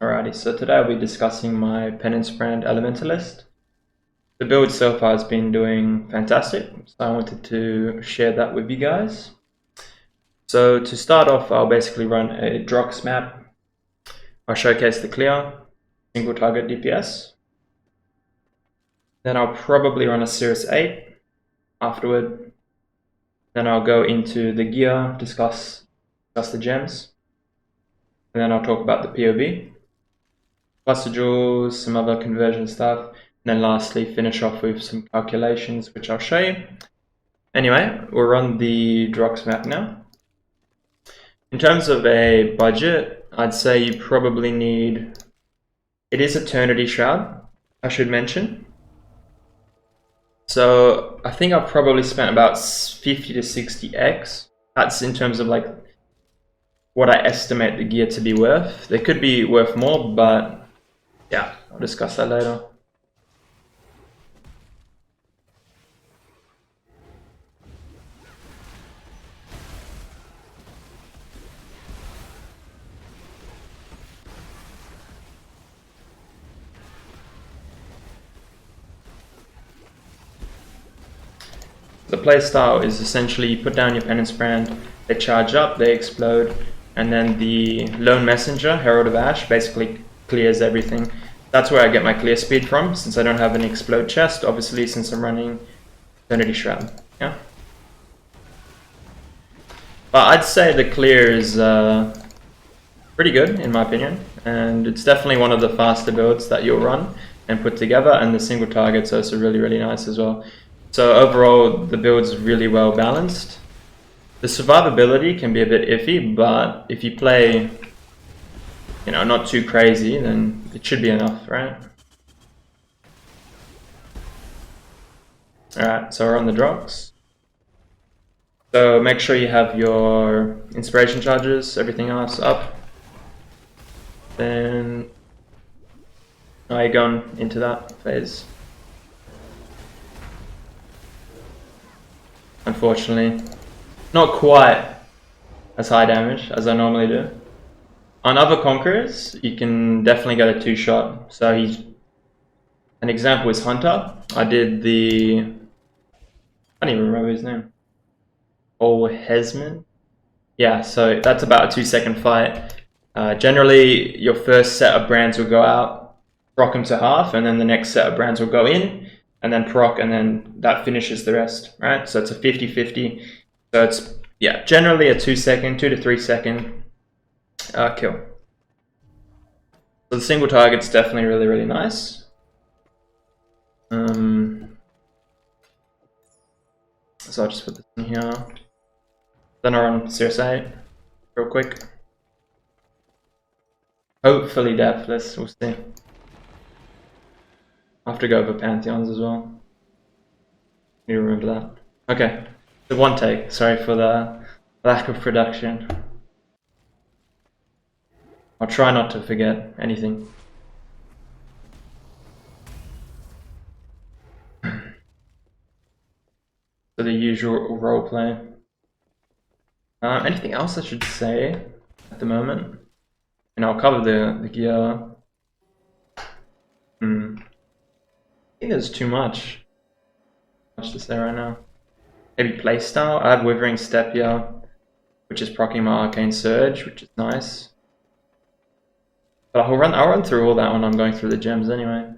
Alrighty, so today I'll be discussing my Penance brand Elementalist. The build so far has been doing fantastic, so I wanted to share that with you guys. So to start off, I'll basically run a Drox map. I'll showcase the clear, single target DPS. Then I'll probably run a Sirus 8 afterward. Then I'll go into the gear, discuss the gems. And then I'll talk about the POV. Cluster jewels, some other conversion stuff, and then lastly finish off with some calculations, which I'll show you. Anyway, we'll run the Drox map now. In terms of a budget, I'd say you probably need, it is Eternity Shroud, I should mention. So I think I've probably spent about 50 to 60x. That's in terms of like what I estimate the gear to be worth. They could be worth more, but yeah, I'll discuss that later. The playstyle is essentially you put down your Penance brand, they charge up, they explode, and then the Lone Messenger, Herald of Ash, basically clears everything. That's where I get my clear speed from, since I don't have an explode chest, obviously, since I'm running Eternity Shroud. Yeah. But I'd say the clear is pretty good, in my opinion, and it's definitely one of the faster builds that you'll run and put together, and the single targets are also really, really nice as well. So overall, the build's really well balanced. The survivability can be a bit iffy, but if you play, you know, not too crazy, then it should be enough, right? Alright, so we're on the Drox. So make sure you have your inspiration charges, everything else up. Then now you're going into that phase. Unfortunately, not quite as high damage as I normally do. On other Conquerors, you can definitely get a 2-shot. So an example is Hunter. I did the, I don't even remember his name. Hesman. Yeah, so that's about a 2-second fight. Generally, your first set of brands will go out, proc them to half, and then the next set of brands will go in, and then proc, and then that finishes the rest, right? So it's a 50-50. So it's, yeah, generally a 2 to 3 second kill. So the single target's definitely really, really nice. So I'll just put this in here. Then I'll run Sirus 8 real quick. Hopefully deathless, we'll see. I have to go over Pantheons as well. You remember that. Okay, the one take. Sorry for the lack of production. I'll try not to forget anything. So the usual roleplay. Anything else I should say at the moment? And I'll cover the gear. I think there's too much to say right now. Maybe playstyle. I have Withering Step here, which is proccing my Arcane Surge, which is nice. But I'll run through all that when I'm going through the gems anyway.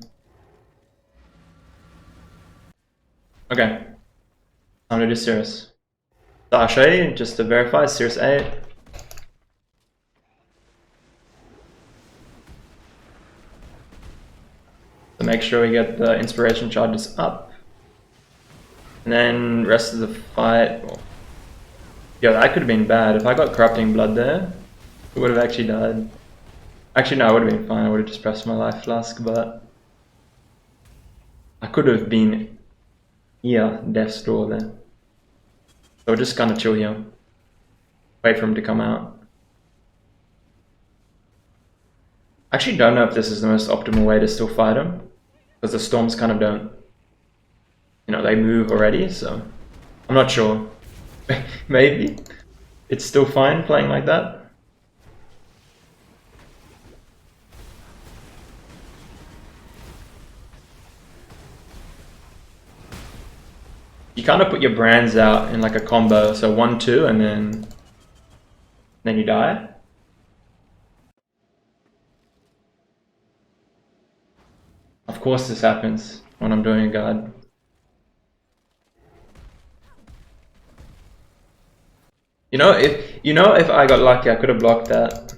Okay, time to do Sirus. So I'll show you, just to verify, Sirus 8. So make sure we get the inspiration charges up. And then rest of the fight, well, yeah, that could have been bad. If I got Corrupting Blood there, it would have actually died. Actually, no, it would have been fine. I would have just pressed my life flask, but I could have been here, Death's Door there. So we're just gonna chill here. Wait for him to come out. I actually don't know if this is the most optimal way to still fight him, because the storms kind of don't, you know, they move already, so I'm not sure. Maybe it's still fine playing like that. You kind of put your brands out in like a combo, so 1, 2, and then you die. Of course this happens when I'm doing a guard. You know, if I got lucky, I could have blocked that.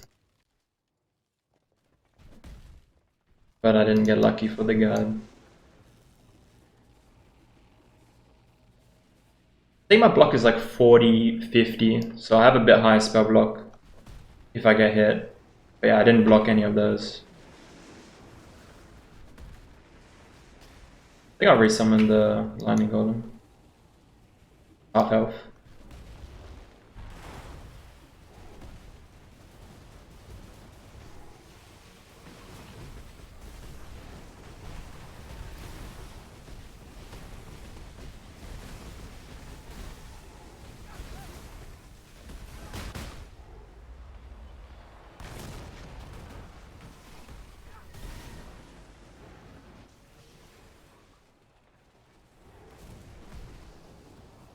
But I didn't get lucky for the guard. I think my block is like 40, 50, so I have a bit higher spell block if I get hit. But yeah, I didn't block any of those. I think I'll resummon the lightning golem. Half health.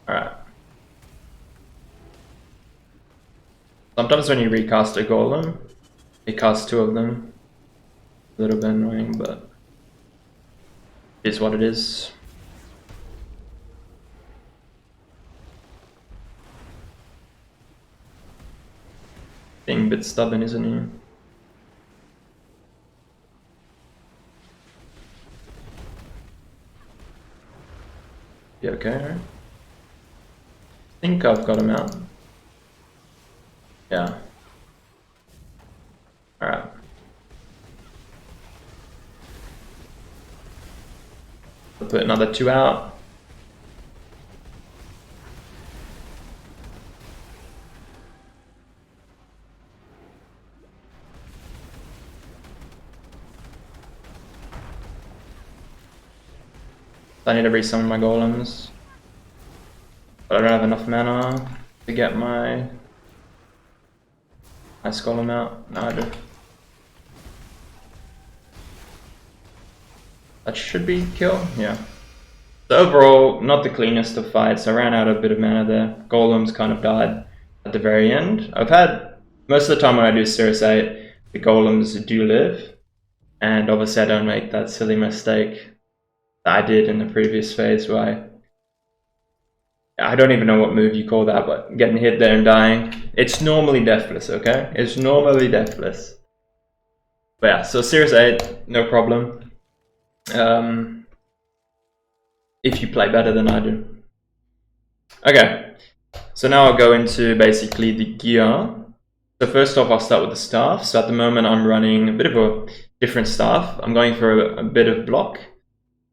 Alright. Sometimes when you recast a golem, you cast 2 of them. A little bit annoying, but it is what it is. Being a bit stubborn, isn't he? Yeah, okay, right? I think I've got him out. Yeah. Alright. I'll put another 2 out. I need to resummon my golems. But I don't have enough mana to get my golem out. No, I do. That should be kill, yeah. So overall, not the cleanest of fights. I ran out a bit of mana there. Golems kind of died at the very end. I've had, most of the time when I do Sirus 8, the golems do live. And obviously I don't make that silly mistake that I did in the previous phase where I don't even know what move you call that, but getting hit there and dying. It's normally deathless, okay? It's normally deathless. But yeah, so Sirus 8, no problem. If you play better than I do. Okay, so now I'll go into basically the gear. So first off, I'll start with the staff. So at the moment I'm running a bit of a different staff. I'm going for a bit of block.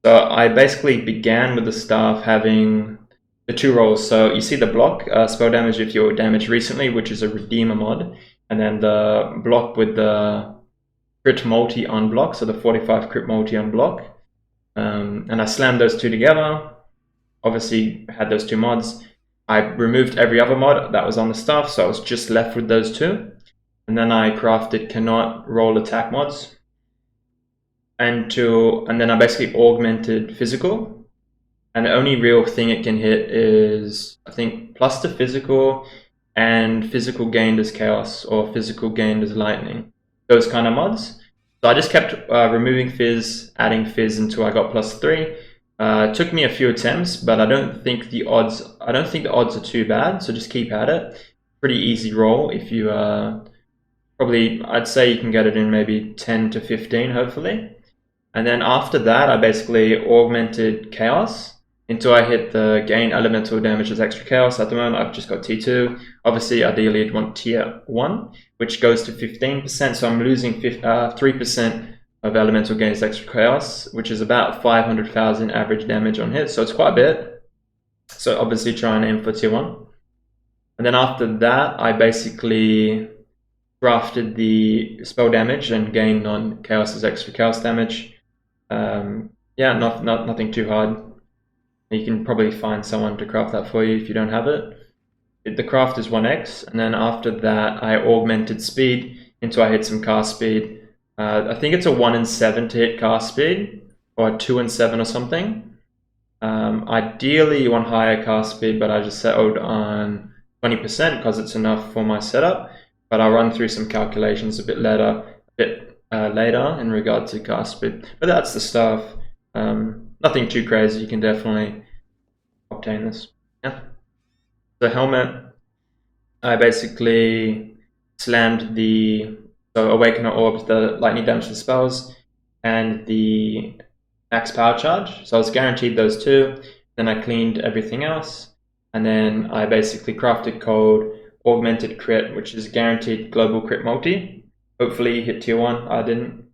So I basically began with the staff having the 2 rolls. So you see the block, spell damage if you're damaged recently, which is a Redeemer mod. And then the block with the crit multi unblock, so the 45 crit multi unblock. And I slammed those 2 together. Obviously had those 2 mods. I removed every other mod that was on the staff, so I was just left with those 2. And then I crafted cannot roll attack mods. And then I basically augmented physical. And the only real thing it can hit is, I think, plus to physical and physical gained as chaos or physical gained as lightning. Those kind of mods. So I just kept removing fizz, adding fizz until I got +3. It took me a few attempts, but I don't think the odds are too bad. So just keep at it. Pretty easy roll if you probably, I'd say you can get it in maybe 10 to 15, hopefully. And then after that, I basically augmented chaos until I hit the gain elemental damage as extra chaos. At the moment, I've just got T2. Obviously, ideally, I'd want tier 1, which goes to 15%. So I'm losing 3% of elemental gain as extra chaos, which is about 500,000 average damage on hit. So it's quite a bit. So obviously, try and aim for tier 1. And then after that, I basically crafted the spell damage and gained on chaos as extra chaos damage. Yeah, nothing too hard. You can probably find someone to craft that for you if you don't have it. The craft is 1x, and then after that I augmented speed until I hit some cast speed. I think it's a 1 in 7 to hit cast speed, or a 2 in 7 or something. Ideally you want higher cast speed, but I just settled on 20% because it's enough for my setup. But I'll run through some calculations a bit later, in regard to cast speed. But that's the stuff. Nothing too crazy. You can definitely obtain this. Yeah. So helmet, I basically slammed the Awakener Orbs, the lightning damage to spells, and the max power charge. So I was guaranteed those two. Then I cleaned everything else, and then I basically crafted code augmented crit, which is guaranteed global crit multi. Hopefully you hit tier 1. I didn't,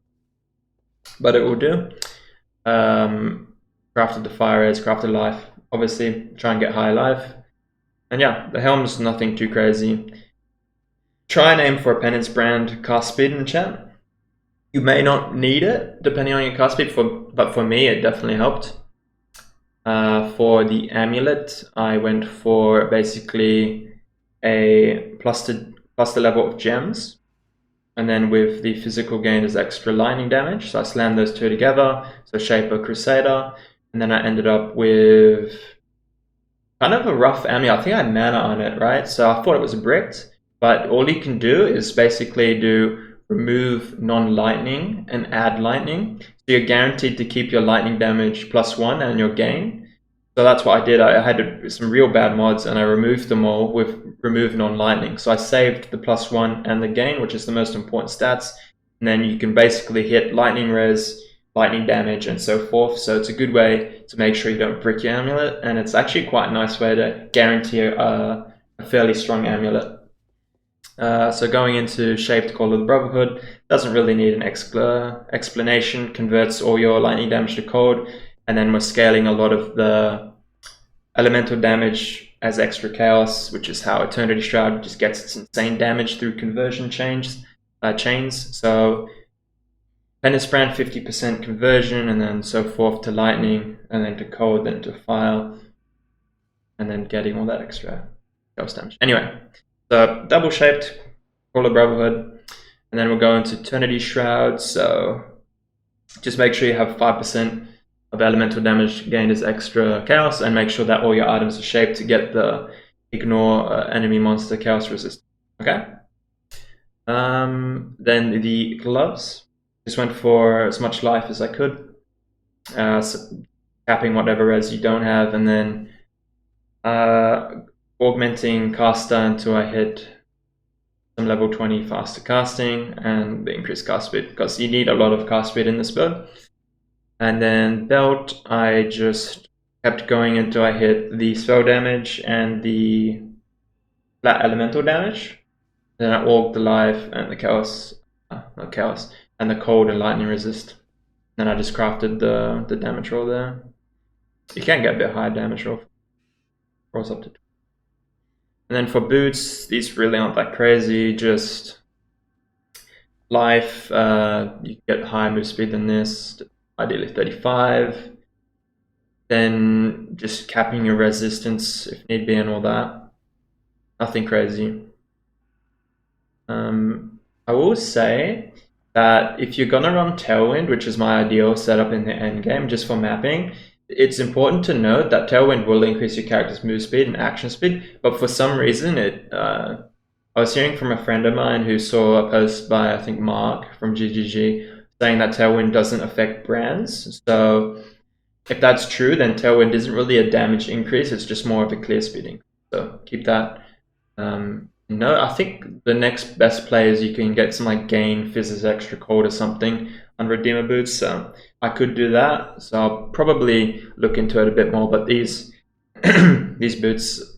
but it will do. Crafted the fire rays, crafted life. Obviously try and get high life. And yeah, the helm's nothing too crazy. Try and aim for a Penance brand cast speed in the chat. You may not need it depending on your cast speed, but for me it definitely helped. For the amulet, I went for basically a plus the level of gems, and then with the physical gain is extra lightning damage. So I slammed those two together. So Shaper, Crusader, and then I ended up with kind of a rough amulet. I think I had mana on it, right? So I thought it was bricked, but all you can do is basically do remove non-lightning and add lightning. So you're guaranteed to keep your lightning damage +1 and your gain. So that's what I did. I had some real bad mods and I removed them all with remove non-lightning. So I saved the +1 and the gain, which is the most important stats. And then you can basically hit lightning res, lightning damage, and so forth. So it's a good way to make sure you don't brick your amulet. And it's actually quite a nice way to guarantee a fairly strong amulet. So going into Shaped Call of the Brotherhood, doesn't really need an explanation, converts all your lightning damage to cold, and then we're scaling a lot of the elemental damage as extra chaos, which is how Eternity Shroud just gets its insane damage through conversion chains. So Penance brand 50% conversion, and then so forth to lightning, and then to cold, then to fire, and then getting all that extra chaos damage. Anyway. So double shaped Call of Brotherhood, and then we'll go into Eternity Shroud. So just make sure you have 5% of elemental damage gained as extra chaos, and make sure that all your items are shaped to get the ignore enemy monster chaos resistance. Okay. Then the gloves. Just went for as much life as I could, so capping whatever res you don't have, and then augmenting caster until I hit some level 20 faster casting and the increased cast speed, because you need a lot of cast speed in this build. And then belt, I just kept going until I hit the spell damage and the flat elemental damage. Then I auged the life and the chaos, not chaos, and the cold and lightning resist. Then I just crafted the damage roll there. You can get a bit higher damage roll. Rolls up to 2. And then for boots, these really aren't that crazy, just life, you get higher move speed than this, ideally 35. Then just capping your resistance if need be and all that. Nothing crazy. I will say that if you're gonna run Tailwind, which is my ideal setup in the end game just for mapping, it's important to note that Tailwind will increase your character's move speed and action speed, but for some reason I was hearing from a friend of mine who saw a post by, I think, Mark from GGG, saying that Tailwind doesn't affect brands. So if that's true, then Tailwind isn't really a damage increase, it's just more of a clear speeding. So keep that. No, I think the next best play is you can get some like gain Fizz's extra cold or something on Redeemer boots. So I could do that. So I'll probably look into it a bit more. But these these boots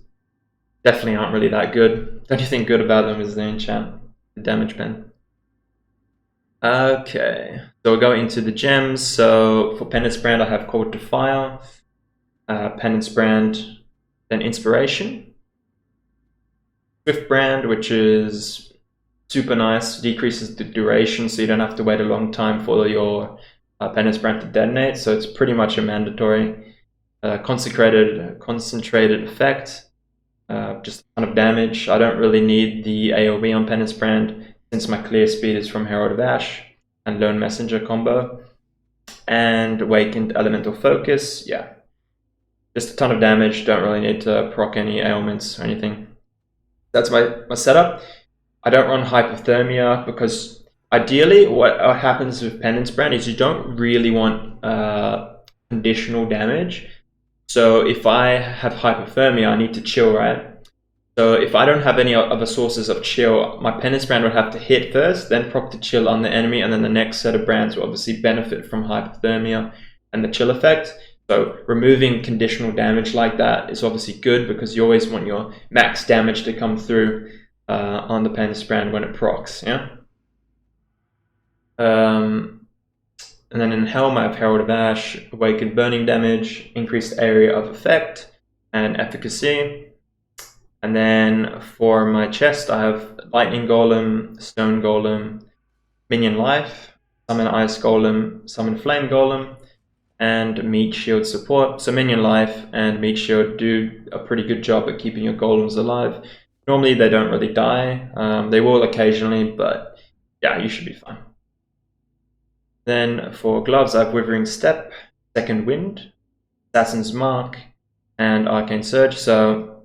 definitely aren't really that good. The only thing good about them is the enchant, the damage pen. Okay, so we'll go into the gems. So for Penance brand, I have Call to Fire, Penance brand, then Inspiration. Swift brand, which is super nice, decreases the duration, so you don't have to wait a long time for your Penance brand to detonate. So it's pretty much a mandatory concentrated effect. Just a ton of damage. I don't really need the AoE on Penance brand since my clear speed is from Herald of Ash and Lone Messenger combo. And Awakened Elemental Focus, yeah. Just a ton of damage, don't really need to proc any ailments or anything. That's my setup. I don't run hypothermia because ideally what happens with Penance brand is you don't really want conditional damage. So if I have hypothermia, I need to chill, right? So if I don't have any other sources of chill, my Penance brand would have to hit first, then proc to chill on the enemy, and then the next set of brands will obviously benefit from hypothermia and the chill effect. So removing conditional damage like that is obviously good because you always want your max damage to come through on the Penance brand when it procs, yeah? And then in Helm I have Herald of Ash, Awakened Burning Damage, Increased Area of Effect, and Efficacy. And then for my chest I have Lightning Golem, Stone Golem, Minion Life, Summon Ice Golem, Summon Flame Golem, and Meat Shield support. So Minion Life and Meat Shield do a pretty good job at keeping your golems alive. Normally they don't really die. They will occasionally, but yeah, you should be fine. Then for gloves I have Withering Step, Second Wind, Assassin's Mark, and Arcane Surge. So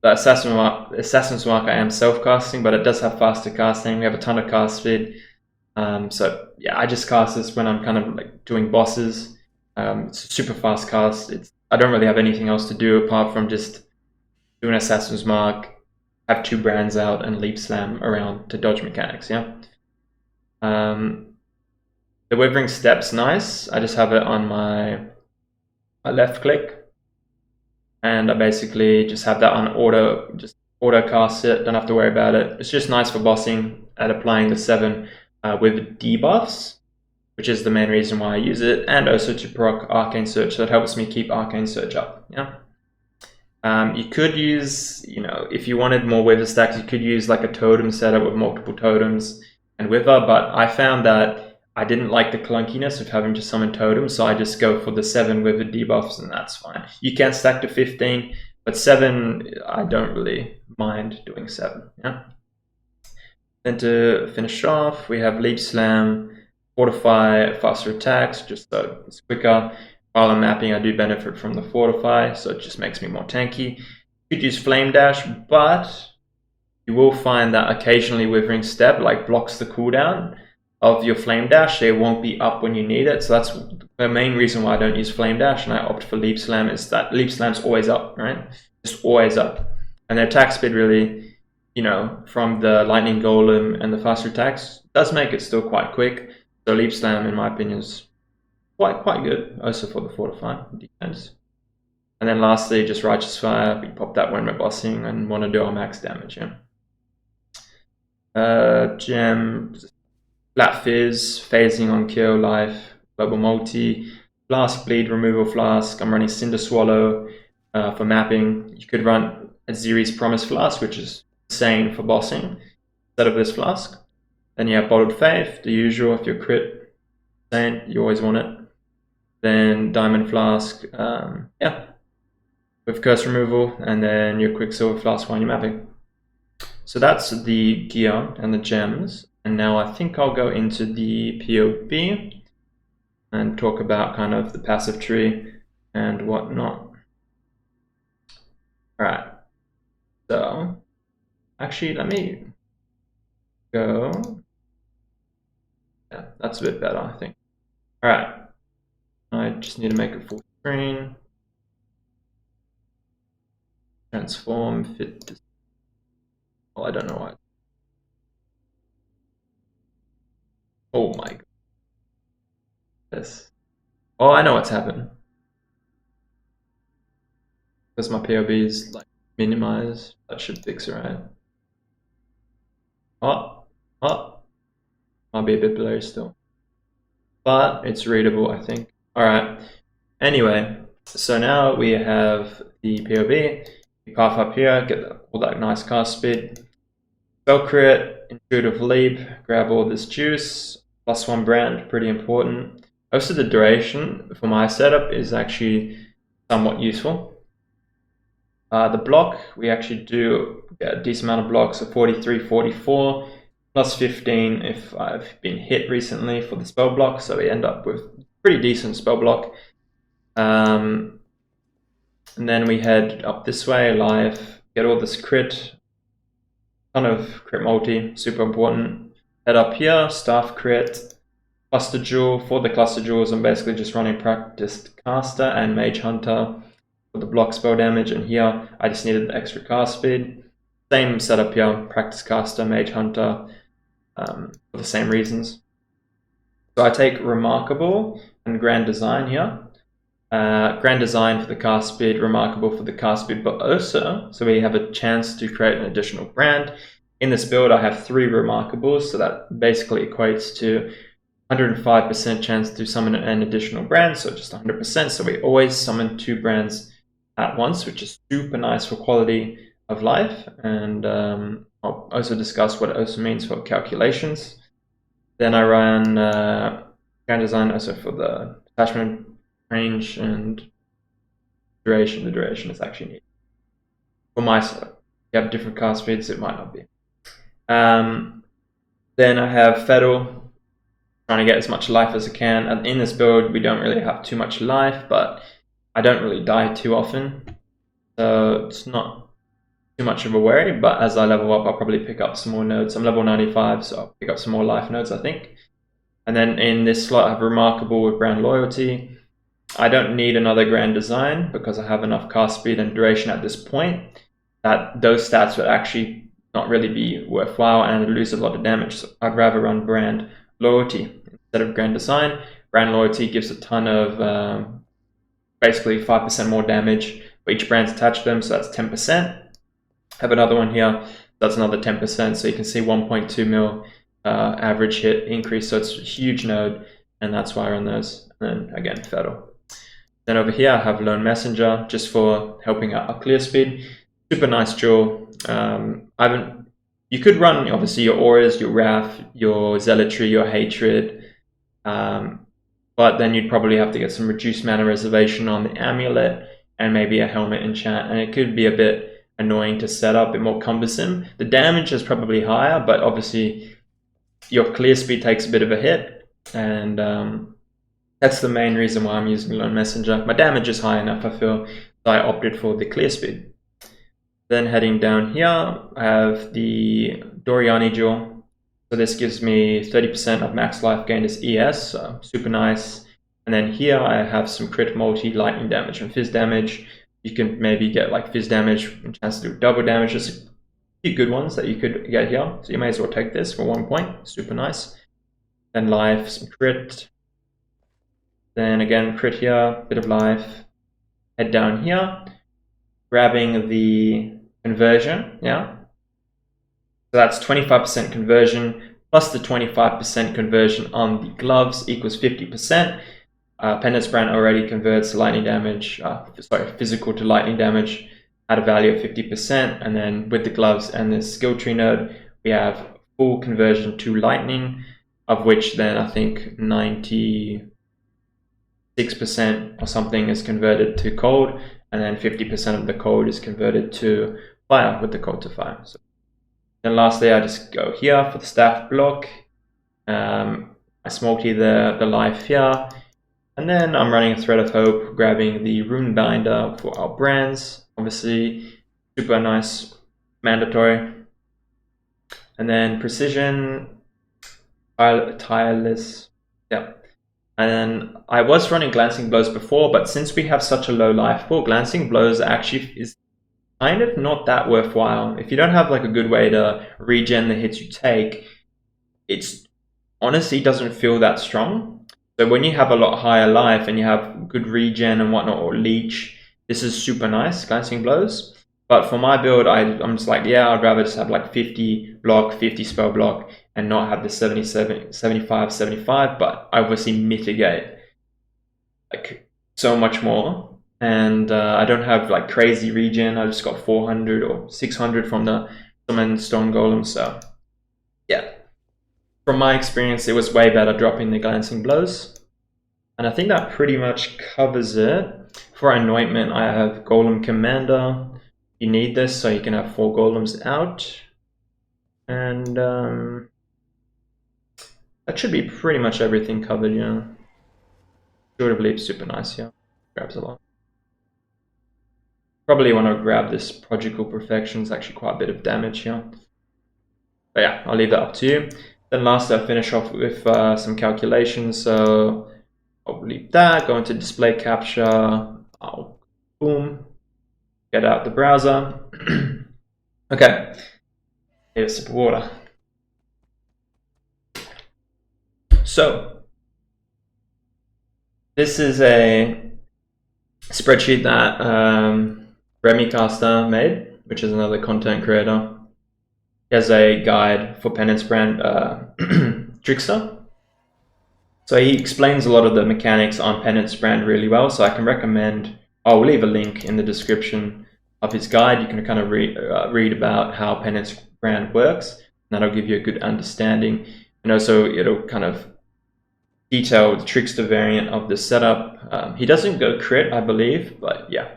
the Assassin's Mark I am self-casting, but it does have faster casting. We have a ton of cast speed. So yeah, I just cast this when I'm kind of like doing bosses. It's a super fast cast. I don't really have anything else to do apart from just do an Assassin's Mark, have 2 brands out, and leap slam around to dodge mechanics, yeah? The Withering Step's nice. I just have it on my left click, and I basically just have that on auto cast it, don't have to worry about it. It's just nice for bossing at applying the 7 with debuffs, which is the main reason why I use it, and also to proc Arcane Surge, so it helps me keep Arcane Surge up, yeah? You could use, if you wanted more Wither stacks, you could use like a totem setup with multiple totems and Wither, but I found that I didn't like the clunkiness of having to summon totems, so I just go for the 7 Wither debuffs, and that's fine. You can stack to 15, but 7, I don't really mind doing 7, yeah? Then to finish off, we have Leap Slam, Fortify, faster attacks, just so it's quicker. While I'm mapping, I do benefit from the Fortify, so it just makes me more tanky. You could use Flame Dash, but you will find that occasionally Withering Step blocks the cooldown of your Flame Dash. It won't be up when you need it, so that's the main reason why I don't use Flame Dash and I opt for Leap Slam, is that Leap Slam's always up, right? Just always up. And the attack speed really, from the Lightning Golem and the faster attacks, does make it still quite quick. So Leap Slam, in my opinion, is quite good, also for the Fortify defense. And then lastly, just Righteous Fire. We pop that when we're bossing and want to do our max damage, yeah. Gem, Flat Fizz, phasing on kill, life, global multi, Flask Bleed, removal flask. I'm running Cinder Swallow for mapping. You could run a Ziri's Promise Flask, which is insane for bossing, instead of this flask. Then you have Bottled Faith, the usual. If you're crit, insane, you always want it. Then Diamond Flask, yeah, with curse removal, and then your Quicksilver Flask while you're mapping. So that's the gear and the gems. And now I think I'll go into the POB and talk about kind of the passive tree and whatnot. Alright, so actually let me go. Yeah, that's a bit better, I think. Alright, I just need to make it full screen. Transform, fit. Well, I don't know why. Oh my god. This. Oh, I know what's happened. Because my POB is minimized. That should fix it, right? Oh. Might be a bit blurry still. But it's readable, I think. Alright. Anyway, so now we have the POB. We path up here, get all that nice cast speed. Spell crit, intuitive leap, grab all this juice. +1 brand, pretty important. Also the duration for my setup is actually somewhat useful. The block, we actually do get a decent amount of blocks, so 43, 44, +15 if I've been hit recently for the spell block, so we end up with pretty decent spell block. And then we head up this way, live, get all this crit, ton of crit multi, super important. Head up here, staff crit, cluster jewel. For the cluster jewels, I'm basically just running practiced caster and mage hunter for the block spell damage, and here I just needed the extra cast speed. Same setup here, practice caster, mage hunter, for the same reasons. So I take Remarkable and Grand Design here. Grand Design for the cast speed, Remarkable for the cast speed, but also, so we have a chance to create an additional brand. In this build, I have 3 Remarkables, so that basically equates to 105% chance to summon an additional brand, so just 100%. So we always summon 2 brands at once, which is super nice for quality of life. And I'll also discuss what it also means for calculations. Then I run Grand Design also for the attachment range and duration. The duration is actually needed. For my setup, if you have different cast speeds, it might not be. Then I have Fettle, trying to get as much life as I can. And in this build, we don't really have too much life, but I don't really die too often. So it's not too much of a worry, but as I level up, I'll probably pick up some more nodes. I'm level 95, so I'll pick up some more life nodes, I think. And then in this slot, I have Remarkable with Brand Loyalty. I don't need another Grand Design because I have enough cast speed and duration at this point that those stats would actually not really be worthwhile and I'd lose a lot of damage. So I'd rather run Brand Loyalty instead of Grand Design. Brand Loyalty gives a ton of basically 5% more damage for each brand's attached to them, so that's 10%. Have another one here, that's another 10%, so you can see 1.2 mil average hit increase, so it's a huge node, and that's why I run those. And then again, Fettle. Then over here I have Lone Messenger, just for helping out our clear speed. Super nice jewel. You could run obviously your auras, your wrath, your zealotry, your hatred, but then you'd probably have to get some reduced mana reservation on the amulet and maybe a helmet enchant, and it could be a bit annoying to set up, a bit more cumbersome. The damage is probably higher, but obviously your clear speed takes a bit of a hit, and that's the main reason why I'm using Lone Messenger. My damage is high enough, I feel, so I opted for the clear speed. Then heading down here, I have the Doriani Jewel. So this gives me 30% of max life gained as ES, so super nice. And then here I have some crit multi, lightning damage and fizz damage. You can maybe get like fizz damage and chance to do double damage. There's a few good ones that you could get here, so you may as well take this for 1 point, super nice. Then life, some crit. Then again, crit here, bit of life. Head down here, grabbing the conversion, yeah. So that's 25% conversion plus the 25% conversion on the gloves equals 50%. Penance brand already converts lightning damage, physical to lightning damage at a value of 50%. And then with the gloves and the skill tree node, we have full conversion to lightning, of which then I think 96% or something is converted to cold, and then 50% of the cold is converted to fire with the cold to fire. So then lastly, I just go here for the staff block. I smokey the life here, and then I'm running a Thread of Hope, grabbing the Rune Binder for our brands. Obviously, super nice, mandatory. And then Precision, Tireless, yeah. And then I was running Glancing Blows before, but since we have such a low life pool, Glancing Blows actually is kind of not that worthwhile. If you don't have like a good way to regen the hits you take, it's honestly doesn't feel that strong. So when you have a lot higher life and you have good regen and whatnot, or leech, this is super nice, Glancing Blows. But for my build, I'm just like, yeah, I'd rather just have like 50 block, 50 spell block, and not have the 77, 75, 75, but I obviously mitigate like so much more. And I don't have like crazy regen. I just got 400 or 600 from the Summon Stone Golem. So yeah, from my experience, it was way better dropping the Glancing Blows. And I think that pretty much covers it. For Anointment, I have Golem Commander. You need this so you can have 4 golems out. And that should be pretty much everything covered, yeah. Short of Leap, super nice, yeah. Grabs a lot. probably want to grab this Prodigal Perfection. It's actually quite a bit of damage here. But yeah, I'll leave that up to you. Then last, I'll finish off with some calculations. So I'll leave that, go into display capture. I'll boom, get out the browser. Okay, here's a sip of water. So this is a spreadsheet that Remicaster made, which is another content creator. He has a guide for Penance brand Trickster. So he explains a lot of the mechanics on Penance brand really well. So I can recommend, I'll leave a link in the description of his guide. You can kind of read about how Penance brand works. And that'll give you a good understanding. And also it'll kind of detail the Trickster variant of the setup. He doesn't go crit, I believe, but yeah.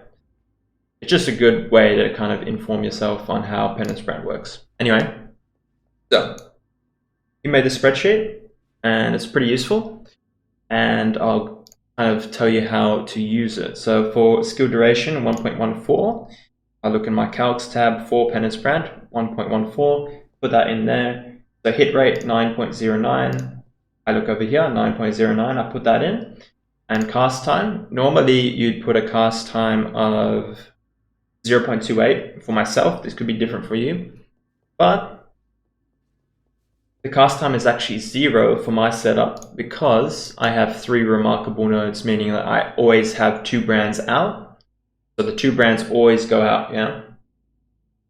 It's just a good way to kind of inform yourself on how Penance brand works. Anyway, so he made this spreadsheet and it's pretty useful, and I'll kind of tell you how to use it. So for skill duration 1.14, I look in my calcs tab for Penance brand 1.14, put that in there. So hit rate 9.09, I look over here 9.09, I put that in. And cast time, normally you'd put a cast time of 0.28 for myself. This could be different for you, but the cast time is actually 0 for my setup because I have 3 remarkable nodes, meaning that I always have 2 brands out. So the 2 brands always go out, yeah?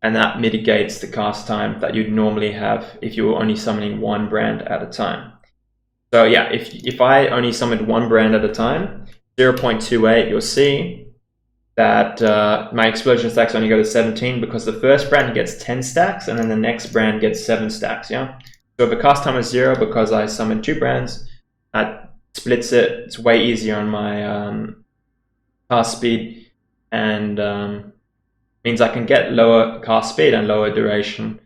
And that mitigates the cast time that you'd normally have if you were only summoning 1 brand at a time. So yeah, if I only summoned 1 brand at a time, 0.28, you'll see that my explosion stacks only go to 17 because the first brand gets 10 stacks and then the next brand gets 7 stacks, yeah? So if the cast time is 0 because I summoned 2 brands, that splits it. It's way easier on my cast speed, and means I can get lower cast speed and lower duration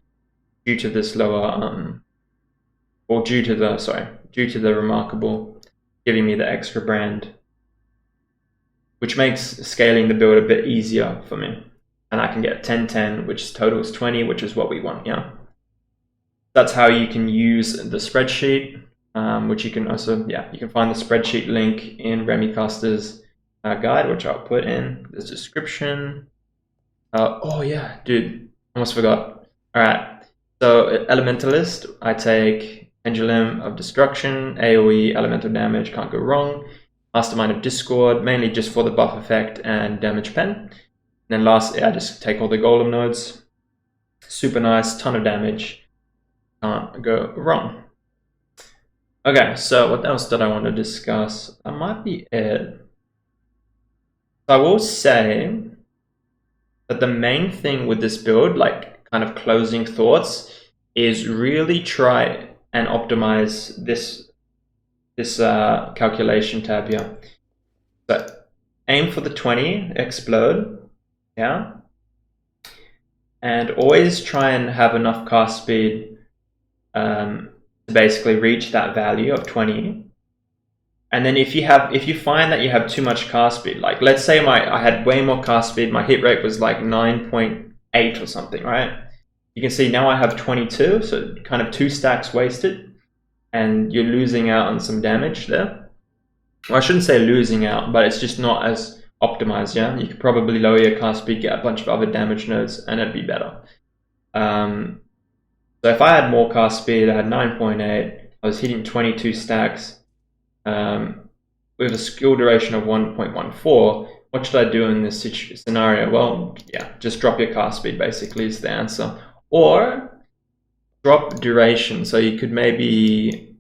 due to this lower, or due to the remarkable giving me the extra brand, which makes scaling the build a bit easier for me. And I can get 10-10, which totals 20, which is what we want, yeah? That's how you can use the spreadsheet, which you can also, yeah, you can find the spreadsheet link in Remicaster's guide, which I'll put in the description. Oh yeah, dude, almost forgot. All right, so Elementalist, I take Pendulum of Destruction, AoE, elemental damage, can't go wrong. Mastermind of Discord, mainly just for the buff effect and damage pen. And then lastly, I just take all the golem nodes. Super nice, ton of damage. Can't go wrong. Okay, so what else did I want to discuss? That might be it. I will say that the main thing with this build, like kind of closing thoughts, is really try and optimize this calculation tab here. So aim for the 20, explode, yeah? And always try and have enough cast speed to basically reach that value of 20. And then if you find that you have too much cast speed, like let's say I had way more cast speed, my hit rate was like 9.8 or something, right? You can see now I have 22, so kind of 2 stacks wasted, and you're losing out on some damage there. Well, I shouldn't say losing out, but it's just not as optimized, yeah? You could probably lower your cast speed, get a bunch of other damage nodes, and it'd be better. So if I had more cast speed, I had 9.8, I was hitting 22 stacks with a skill duration of 1.14, what should I do in this scenario? Well, yeah, just drop your cast speed basically is the answer. Or drop duration, so you could maybe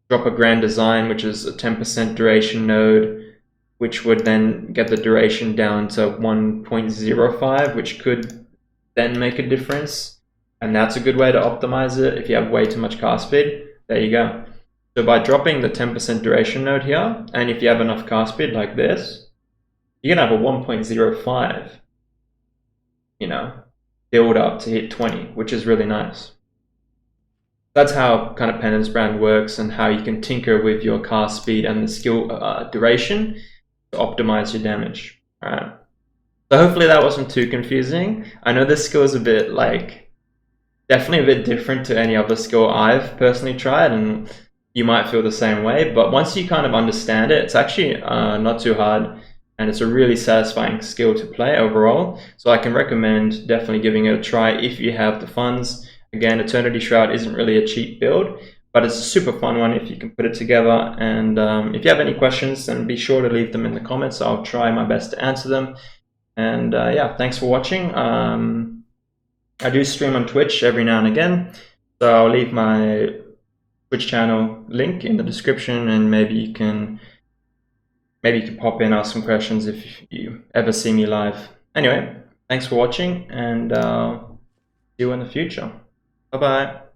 drop a grand design, which is a 10% duration node, which would then get the duration down to 1.05, which could then make a difference. And that's a good way to optimize it. If you have way too much cast speed, there you go. So by dropping the 10% duration node here, and if you have enough cast speed like this, you're gonna have a 1.05, build up to hit 20, which is really nice. That's how kind of Penance brand works, and how you can tinker with your cast speed and the skill duration to optimize your damage. All right. So hopefully that wasn't too confusing. I know this skill is a bit like, definitely a bit different to any other skill I've personally tried, and you might feel the same way, but once you kind of understand it, it's actually not too hard, and it's a really satisfying skill to play overall. So I can recommend definitely giving it a try if you have the funds. Again, Eternity Shroud isn't really a cheap build, but it's a super fun one if you can put it together. And if you have any questions, then be sure to leave them in the comments. I'll try my best to answer them. And yeah, thanks for watching. I do stream on Twitch every now and again, so I'll leave my Twitch channel link in the description, and maybe you can pop in, ask some questions if you ever see me live. Anyway, thanks for watching, and see you in the future. Bye bye.